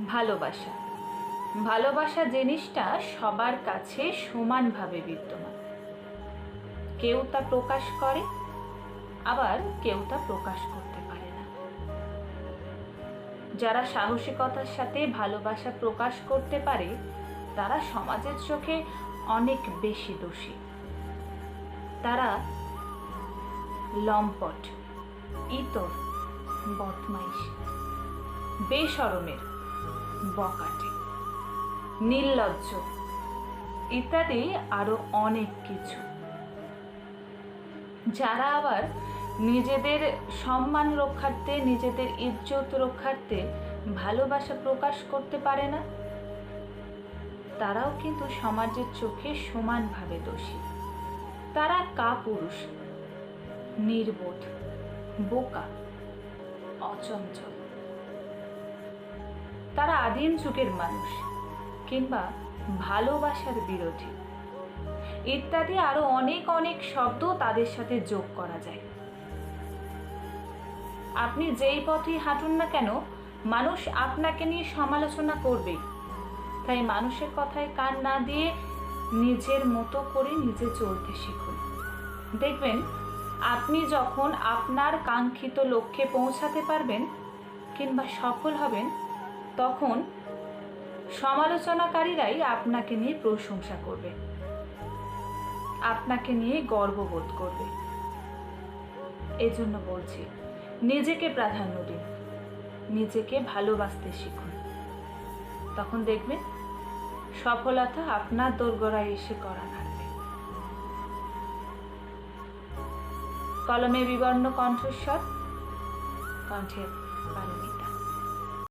ভালোবাসা। ভালোবাসা জিনিসটা সবার কাছে সমানভাবে বিদ্যমান। কেউ তা প্রকাশ করে, আবার কেউ তা প্রকাশ করতে পারে না। যারা সাহসিকতার সাথে ভালোবাসা প্রকাশ করতে পারে তারা সমাজের চোখে অনেক বেশি দোষী। তারা লম্পট, ইতর, বদমাইশ, বেশরমের, বকাটে, নির্লজ্জ ইত্যাদি আরো অনেক কিছু। যারা আবার নিজেদের সম্মান রক্ষার্থে, নিজেদের ইজ্জত রক্ষার্থে ভালোবাসা প্রকাশ করতে পারে না, তারাও কিন্তু সমাজের চোখে সমানভাবে দোষী। তারা কাপুরুষ, নির্বোধ, বোকা, অচঞ্চল। তারা আদিম যুগের মানুষ কিংবা ভালোবাসার বিরোধী ইত্যাদি আরো অনেক অনেক শব্দ তাদের সাথে যোগ করা যায়। আপনি যেই পথেই হাঁটুন না কেন, মানুষ আপনাকে নিয়ে সমালোচনা করবেই। তাই মানুষের কথায় কান না দিয়ে নিজের মতো করে নিজে চলতে শিখুন। দেখবেন আপনি যখন আপনার কাঙ্ক্ষিত লক্ষ্যে পৌঁছাতে পারবেন কিংবা সফল হবেন, তখন সমালোচনাকারীরাই আপনাকে নিয়ে প্রশংসা করবে, আপনাকে নিয়ে গর্ববোধ করবে। এজন্য বলছি, নিজেকে প্রাধান্য দিন, নিজেকে ভালোবাসতে শিখুন। তখন দেখবেন সফলতা আপনার দোরগোড়ায় এসে কড়া নাড়বে। কলমে বিবর্ণ কণ্ঠস্বর, কণ্ঠে পারুনি।